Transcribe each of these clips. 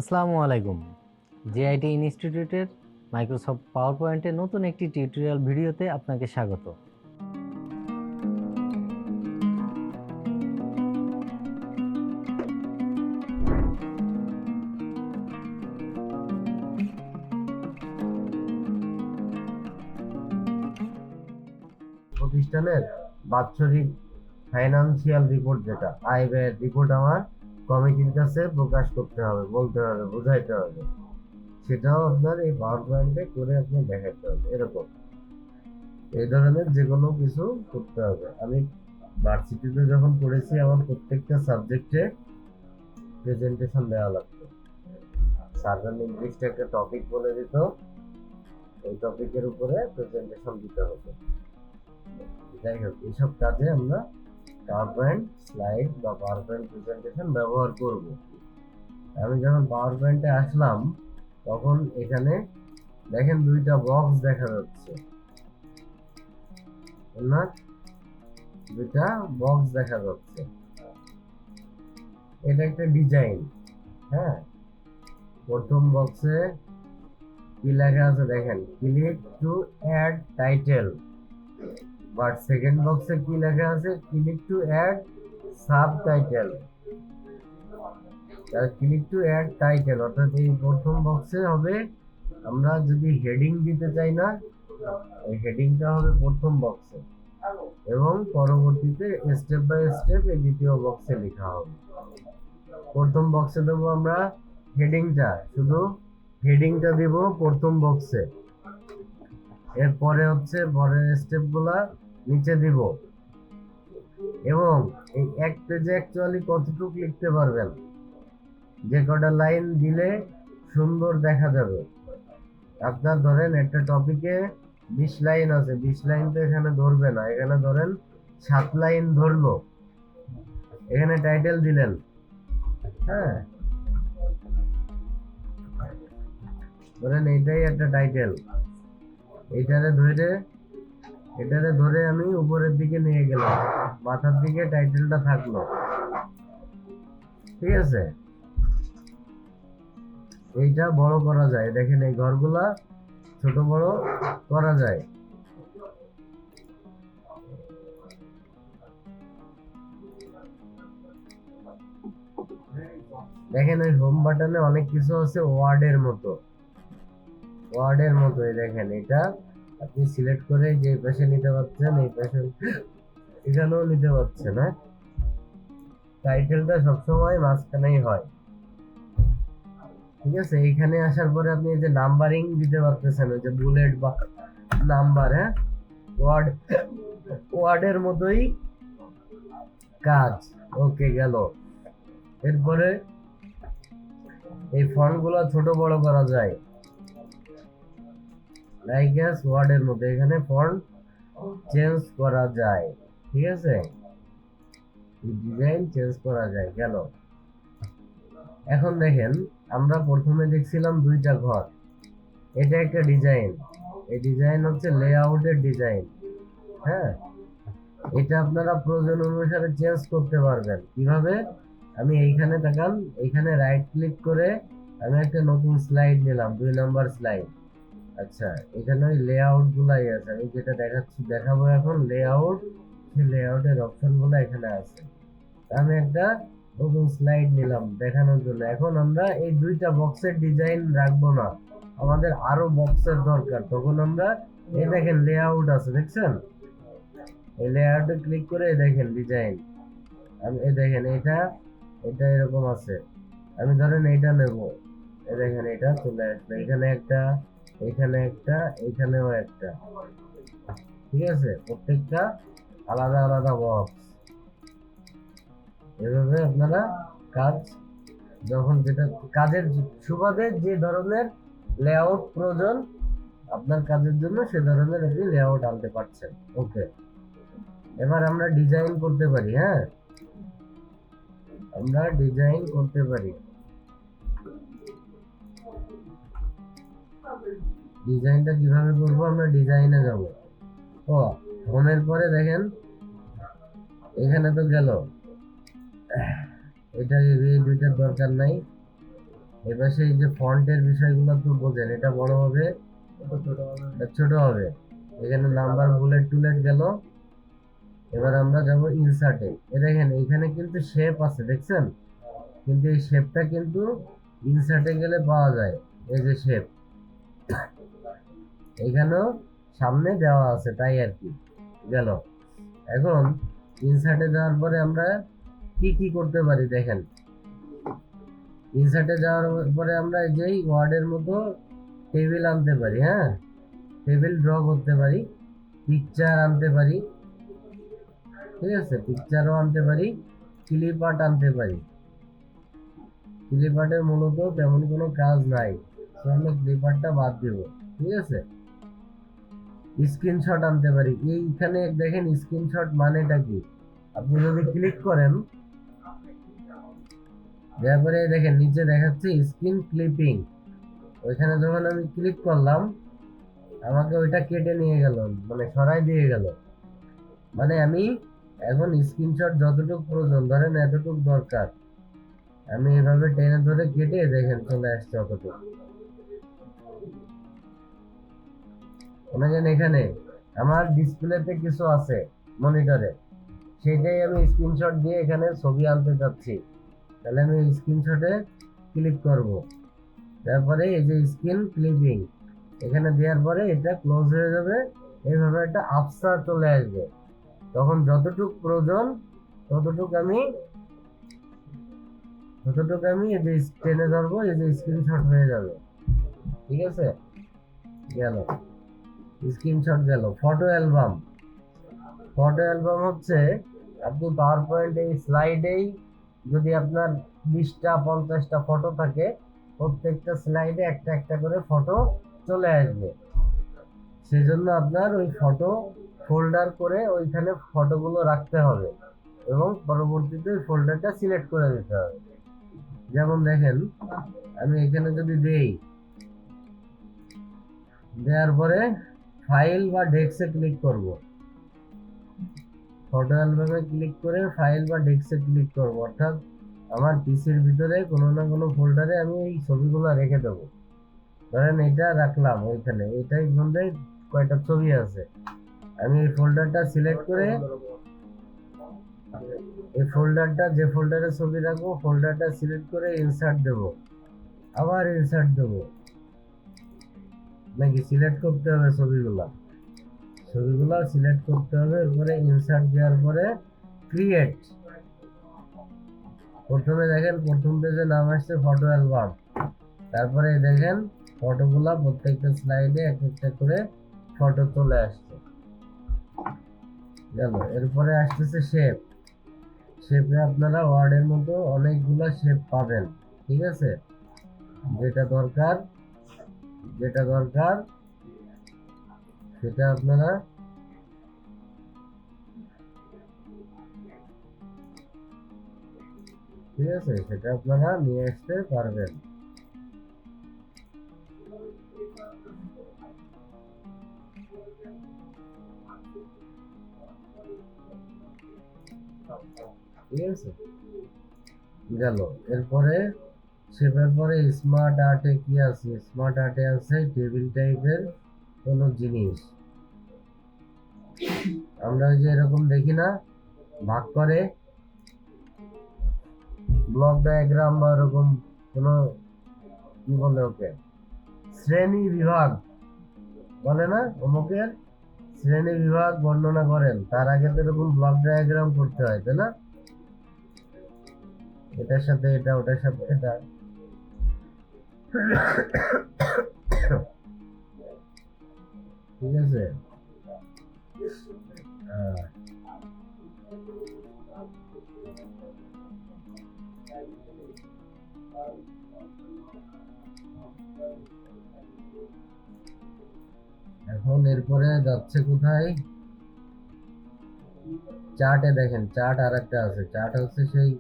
আসসালামু আলাইকুম। জেআইটি ইনস্টিটিউটের মাইক্রোসফট পাওয়ার পয়েন্টের নতুন একটি টিউটোরিয়াল ভিডিওতে আপনাকে স্বাগত। প্রতিষ্ঠানের বাৎসরিক ফাইনান্সিয়াল রিপোর্ট, যেটা আয় ব্যয়ের রিপোর্ট, আমার কমিটির কাছে প্রকাশ করতে হবে, বলতে হবে, বোঝাইতে হবে। সেটাও আপনার এই পাওয়ার পয়েন্টে করে আপনি দেখাতে হবে। এরকম এই ধরনের যে কোনো কিছু করতে হবে। আমি ভার্সিটিতে যখন পড়েছি, আমার প্রত্যেকটা সাবজেক্টে প্রেজেন্টেশন দেওয়া লাগতো। স্যাররা নির্দিষ্ট একটা টপিক বলে দিত, ওই টপিকের উপরে প্রেজেন্টেশন দিতে হতো। যাই হোক, এইসব কাজে আমরা পাওয়ার পয়েন্ট স্লাইড বা পাওয়ার পয়েন্ট প্রেজেন্টেশন ব্যবহার করব। আমি যখন পাওয়ার পয়েন্টে আসলাম, তখন এখানে দেখেন দুইটা বক্স দেখা যাচ্ছে না, দুইটা বক্স দেখা যাচ্ছে। এটা একটা ডিজাইন। হ্যাঁ, প্রথম বক্সে কি লেখা আছে দেখেন, click to add title. But second বক্সে কি লেখা আছে, click to add subtitle. Click to add title, অর্থাৎ এই প্রথম বক্সে হবে, আমরা যদি হেডিং দিতে চাই না, এই হেডিংটা হবে প্রথম বক্সে, এবং পরবর্তীতে স্টেপ বাই স্টেপ এই দ্বিতীয় বক্সে লেখা হবে। প্রথম বক্সে দেবো আমরা হেডিংটা, শুধু হেডিংটা দিব প্রথম বক্সে। এরপরে হচ্ছে পরের স্টেপগুলা নিচে দিব, এবং এই এক পেজে অ্যাকচুয়ালি কতটুকু লিখতে পারবেন, যে কটা লাইন দিলে সুন্দর দেখা যাবে। আপনার ধরেন একটা টপিকে 20 লাইন আছে, 20 লাইন তো এখানে ধরবে না, এখানে ধরেন 7 লাইন ধরলো, এখানে টাইটেল দিলেন। হ্যাঁ, ধরেন এইটাই একটা টাইটেল, এটারে ধরে আমি উপরের দিকে নিয়ে গেলাম, মাথার দিকে টাইটেলটা থাকলো। ঠিক আছে, এইটা বড় করা যায়, দেখেন এই ঘরগুলা ছোট বড় করা যায়। দেখেন ওই হোম বাটনে অনেক কিছু আছে ওয়ার্ডের মতো, এই দেখেন, এটা আপনি সিলেক্ট করে যে পাশে নিতে পারছেন, এই পাশে এখানেও নিতে পারছেন। হ্যাঁ, টাইটেলটা সবসময় মাঝখানেই হয়। ঠিক আছে, এইখানে আসার পরে আপনি এই যে নাম্বারিং দিতে পারতেছেন, ওই যে বুলেট বা নাম্বার। হ্যাঁ, ওয়ার্ডের মতোই কাজ। ওকে, গেল। এরপরে এই ফন্টগুলো ছোট বড় করা যায়, লাইক অ্যাজ ওয়ার্ডের মধ্যে এখানে ফন্ট চেঞ্জ করা যায়। ঠিক আছে, ডিজাইন চেঞ্জ করা যায়। গেল। এখন দেখেন, আমরা প্রথমে দেখছিলাম দুইটা ঘর, এটা একটা ডিজাইন। এই ডিজাইন হচ্ছে লেআউটের ডিজাইন। হ্যাঁ, এটা আপনারা প্রয়োজন অনুসারে চেঞ্জ করতে পারবেন। কিভাবে? আমি এইখানে তাকান, এইখানে রাইট ক্লিক করে আমি একটা নতুন স্লাইড নিলাম, 2 নম্বর স্লাইড। আচ্ছা, এখানে ওই লেআউট গুলাই আছে, আমি যেটা দেখাবো এখন লেআউট, সেই লেআউটের অপশন গুলো এখানে আছে। আমি একটা নতুন স্লাইড নিলাম দেখানোর জন্য। এখন আমরা এই দুইটা বক্সের ডিজাইন রাখবো না, আমাদের আরো বক্সের দরকার। তখন আমরা এই দেখেন লেআউট আছে, দেখছেন? এই লেআউটে ক্লিক করে দেখেন ডিজাইন, আমি এই দেখেন এটা এরকম আছে। আমি ধরেন এইটা নেব, এই দেখেন এটা চলে আসবে, এখানে একটা, এখানেও একটা। ঠিক আছে, প্রত্যেকটা আলাদা আলাদা বক্স। এভাবে আপনারা কাজ, যখন যেটা কাজের সুবাদে যে ধরনের লেআউট প্রয়োজন আপনার কাজের জন্য, সে ধরনের আপনি লেআউট আনতে পারছেন। ওকে, এবার আমরা ডিজাইন করতে পারি। হ্যাঁ, আমরা ডিজাইন করতে পারি। ডিজাইনটা কিভাবে করবো, আমরা ডিজাইনে যাব। ও, হোমের পরে দেখেন এখানে তো গেল, এটা এই দুইটার দরকার নাই, এবার এই যে ফন্টের বিষয়গুলো তো বোঝেন, এটা বড় হবে, এটা ছোট হবে। এখানে নাম্বার বুলেট টুলেট গেল। এবার আমরা যাব ইনসার্টে। দেখেন এখানে কিন্তু শেপ আছে, দেখছেন? কিন্তু এই শেপটা কিন্তু ইনসার্টে গেলে পাওয়া যায়। এই যে শেপ এখানেও সামনে দেওয়া আছে, তাই আর কি গেল। এখন ইনসার্টে যাওয়ার পরে আমরা কি কি করতে পারি দেখেন। ইনসার্টে যাওয়ার পরে আমরা যেই ওয়ার্ডের মতো টেবিল আনতে পারি, হ্যাঁ, টেবিল ড্র করতে পারি, পিকচার আনতে পারি, ঠিক আছে, পিকচারও আনতে পারি, ক্লিপ আর্ট আনতে পারি। ক্লিপ আর্টের মূলত তেমন কোনো কাজ নাই, আমরা ক্লিপ আর্টটা বাদ দিব, ঠিক আছে। স্ক্রিনশট আনতে পারি। এইখানে দেখেন স্ক্রিনশট মানেটা কি, আপনি যদি ক্লিক করেন, তারপরে দেখেন নিচে দেখাচ্ছে স্ক্রিন ক্লিপিং। ওইখানে যখন আমি ক্লিক করলাম, আমাকে ওইটা কেটে নিয়ে গেল, মানে সরাই দিয়ে গেল। মানে আমি এখন স্ক্রিনশট যতটুকু প্রয়োজন, ধরেন এতটুকু দরকার, আমি এভাবে টেনে ধরে কেটে দেখেন চলে আসছে অতটুকু। দেখেন এখানে আমার ডিসপ্লেতে কিছু আছে মনিটরে, সেটাই আমি স্ক্রিনশট দিয়ে এখানে ছবি আনতে চাচ্ছি। তাহলে আমি স্ক্রিনশটে ক্লিক করব, তারপরে এই যে স্ক্রিন ক্লিপিং এখানে দেওয়ার পরে এটা ক্লোজ হয়ে যাবে। এইভাবে একটা আফসার চলে আসবে। তখন যতটুক প্রয়োজন ততটুক আমি এই যে টেনে ধরবো, এই যে স্ক্রিনশট হয়ে যাবে, ঠিক আছে। গেল স্ক্রিনশট গেল। Photo album. ফটো অ্যালবাম হচ্ছে আপনি পাওয়ার পয়েন্ট এই স্লাইডেই যদি আপনার 20টা 50টা ফটো থাকে, প্রত্যেকটা স্লাইডে একটা একটা করে ফটো চলে আসবে। সেজন্য আপনার ওই ফটো ফোল্ডার করে ওইখানে ফটোগুলো রাখতে হবে এবং পরবর্তীতে ওই ফোল্ডারটা সিলেক্ট করে দিতে হবে। যেমন দেখেন আমি এখানে যদি দেওয়ার পরে ফাইল বা ডেস্কে ক্লিক করব, ফটো অ্যালবামে ক্লিক করে ফাইল বা ডেস্কে ক্লিক করব, অর্থাৎ আমার পিসির ভিতরে কোনো না কোনো ফোল্ডারে আমি এই ছবিগুলো রেখে দেবো। ধরেন এটা রাখলাম ওইখানে, এটাই মধ্যে কয়টা ছবি আছে, আমি এই ফোল্ডারটা সিলেক্ট করে এই ফোল্ডারটা যে ফোল্ডারে ছবি রাখবো ফোল্ডারটা সিলেক্ট করে ইনসার্ট দেব, আবার ইনসার্ট দেব, নাকি সিলেক্ট করতে হবে ছবিগুলো সিলেক্ট করতে হবে। এরপরে ইনসার্ট দেওয়ার পরে ক্রিয়েট। প্রথমে দেখেন প্রথম পেজে নাম আসছে ফটো অ্যালবাম, তারপরে দেখেন ফটোগুলা প্রত্যেকটা স্লাইডে এক একটা করে ফটো চলে আসছে, গেল। এরপরে আসতেছে শেপ। শেপে আপনারা ওয়ার্ডের মতো অনেকগুলো শেপ পাবেন, ঠিক আছে। যেটা দরকার সেটা আপনারা নিয়ে আসতে পারবেন। ঠিক আছে, গেল। এরপরে শেপের পরে স্মার্ট আর্টে কি আছে? স্মার্ট আর্টে আছে টেবিল টাইপের কোনো জিনিস। আমরা ওই যে এরকম দেখি না, ভাগ করে ব্লক ডায়াগ্রাম বা এরকম কোনো, কি বলে ওকে, শ্রেণী বিভাগ বলে না, অমুকের শ্রেণী বিভাগ বর্ণনা করেন, তার আগে তো এরকম ব্লক ডায়াগ্রাম করতে হয়, তাই না? এটার সাথে এটা, ওটার সাথে এটা। ঠিক আছে, এখন এরপরে যাচ্ছে কোথায়? চার্টে দেখেন, চার্ট আর একটা আছে। চার্ট হচ্ছে সেই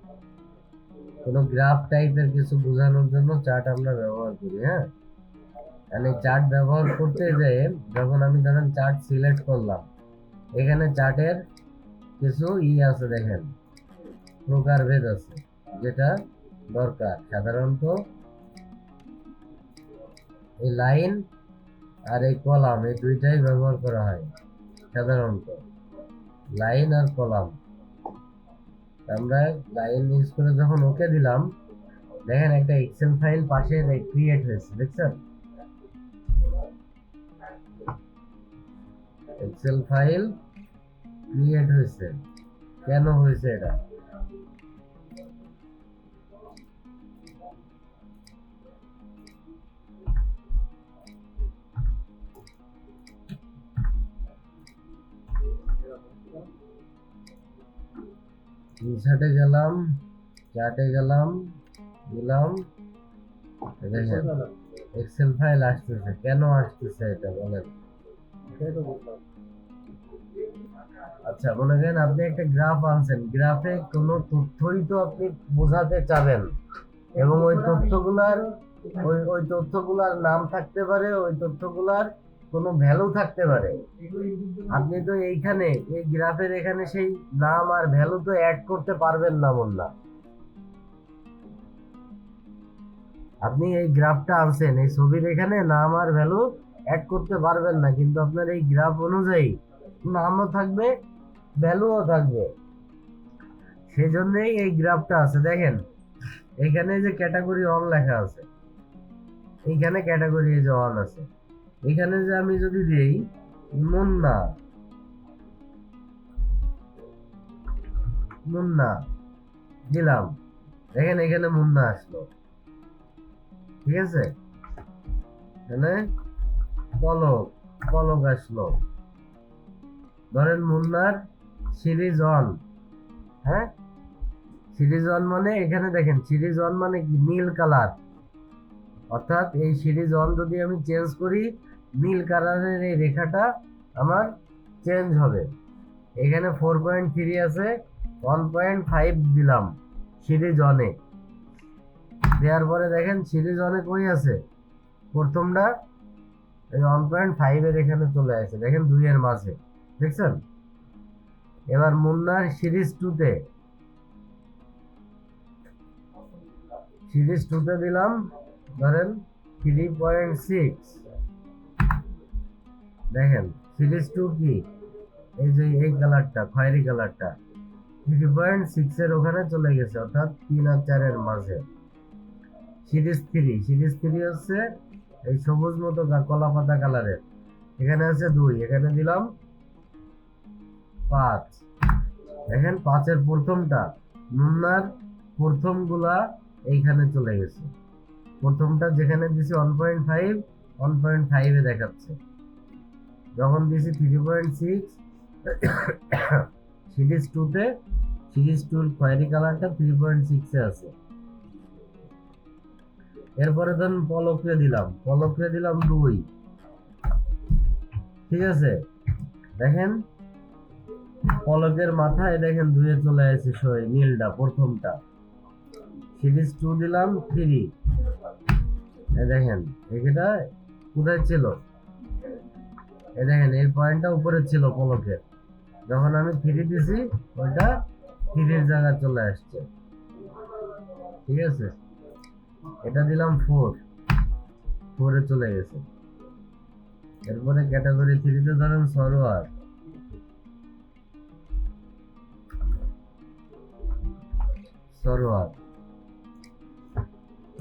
কোনো গ্রাফ টাইপের কিছু বোঝানোর জন্য চার্ট আমরা ব্যবহার করি, হ্যাঁ। মানে চার্ট ব্যবহার করতে যেয়ে যখন আমি ধরেন চার্ট সিলেক্ট করলাম, এখানে চার্টের কিছু আছে, দেখেন প্রকারভেদ আছে, যেটা দরকার। সাধারণত এই লাইন আর এই কলাম, এই দুইটাই ব্যবহার করা হয় সাধারণত, লাইন আর কলাম। আমরা লাইন ইউজ করে যখন ওকে দিলাম, দেখেন একটা এক্সেল ফাইল পাশে ক্রিয়েট হয়েছে, দেখছেন? এক্সেল ফাইল ক্রিয়েট হয়েছে। কেন হয়েছে এটা? ইনসার্টে গেলাম, চার্টে গেলাম, দিলাম, দেখেন এক্সেল ফাইল আসতেছে। কেন আসতেছে এটা বলেন? আচ্ছা, মনে করেন আপনি একটা গ্রাফ আনছেন, গ্রাফে কোনো তথ্যই তো আপনি বোঝাতে চাবেন, এবং ওই তথ্যগুলার নাম থাকতে পারে, ওই তথ্যগুলার কোনো ভ্যালু থাকতে পারে। আপনি তো এইখানে এই গ্রাফের এখানে সেই নাম আর ভ্যালু তো অ্যাড করতে পারবেন না মোল্লা। আপনি এই গ্রাফটা আনছেন, এই ছবির এখানে নাম আর ভ্যালু অ্যাড করতে পারবেন না, কিন্তু আপনার এই গ্রাফ অনুযায়ী নামও থাকবে, ভ্যালুও থাকবে। সেজন্যই এই গ্রাফটা আছে। দেখেন এখানে যে ক্যাটাগরি অন লেখা আছে, এইখানে ক্যাটাগরি যে অন আছে, এখানে যে আমি যদি দিই মুন্না, মুন্না দিলাম, দেখেন এখানে মুন্না আসলো, ঠিক আছে? এখানে পলক, পলক আসলো। ধরেন মুন্নার সিরিজ অন, হ্যাঁ, সিরিজ ওয়ান মানে এখানে দেখেন সিরিজ ওয়ান মানে কি, নীল কালার। অর্থাৎ এই সিরিজ ওয়ান যদি আমি চেঞ্জ করি, নীল কালারের এই রেখাটা আমার চেঞ্জ হবে। এখানে 4.3 আছে, 1.5 দিলাম সিরিজ ওয়ানে। দেওয়ার পরে দেখেন সিরিজ ওয়ানে কই আছে, প্রথমটা এই 1.5 এর এখানে চলে আসে, দেখেন 2 এর মাঝে, দেখছেন? এবার মুন্নার সিরিজ টুতে, সিরিজ টুতে দিলাম ধরেন 3.6, দেখেন সিরিজ টু কি, এই যে এই কালারটা, খয়েরি কালারটা 3.6 এর ওখানে চলে গেছে, অর্থাৎ 3 আর 4 এর মাঝে। সিরিজ থ্রি হচ্ছে এই সবুজ মতো কলা পাতা কালারের, এখানে আছে 2, এখানে দিলাম 5। দেখেন 5 এর প্রথমটা, মুন্নার প্রথমগুলা এইখানে চলে গেছে। প্রথমটা যেখানে দিছি 1.5 এ দেখাচ্ছে, যখন দিছি 3.6 সিরিজ টুতে, সিরিজ টুর খয়েরি কালারটা 3.6 এ আছে। এরপরে ধরুন পলকে দিলাম 2, ঠিক আছে? দেখেন পলকের মাথায় দেখেন 2 এ চলে আসে নীলটা, প্রথমটা। সিরিজ 2 দিলাম 3, দেখেন এটা কোথায় ছিল, দেখেন এই পয়েন্টটা উপরে ছিল পলকের, যখন আমি 3 দিছি ওইটা 3 এর জায়গায় চলে আসছে, ঠিক আছে? এটা দিলাম 4 এ চলে গেছে। এরপরে ক্যাটাগরি 3 তে ধরেন সরোয়ার,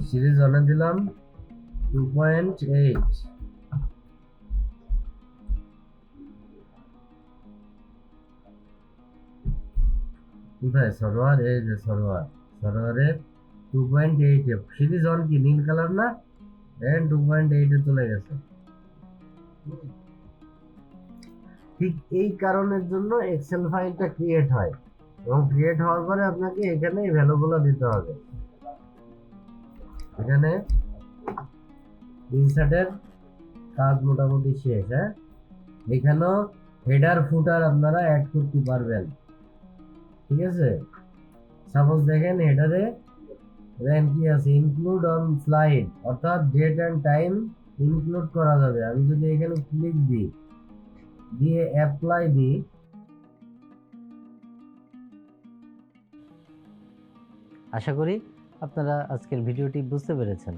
সিরিজ অনে দিলাম 2.8, কোথায় সরোয়ার, এই যে সরোয়ারের 2.8 এ সিরিজ অন কি নীল কালার না, দেন 2.8 এ চলে গেছে। ঠিক এই কারণের জন্য এক্সেল ফাইলটা ক্রিয়েট হয়, এবং ক্রিয়েট হওয়ার পরে আপনাকে এখানে এই ভ্যালুগুলো দিতে হবে। এখানে ইনসার্টের কাজ মোটামুটি শেষ। হ্যাঁ, এখানেও হেডার ফুটার আপনারা অ্যাড করতে পারবেন, ঠিক আছে? সাপোজ দেখেন হেডারে দেন কি আছে, ইনক্লুড অন স্লাইড, অর্থাৎ ডেট এন্ড টাইম ইনক্লুড করা যাবে। আমি যদি এখানে ক্লিক দিই, দিয়ে অ্যাপ্লাই দিই, আশা করি আপনারা আজকের ভিডিওটি বুঝতে পেরেছেন।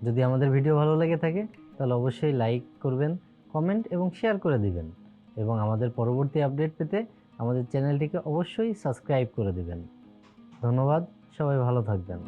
যদি আমাদের ভিডিও ভালো লেগে থাকে তাহলে অবশ্যই লাইক করবেন, কমেন্ট এবং শেয়ার করে দিবেন এবং আমাদের পরবর্তী আপডেট পেতে আমাদের চ্যানেলটিকে অবশ্যই সাবস্ক্রাইব করে দিবেন। ধন্যবাদ, সবাই ভালো থাকবেন।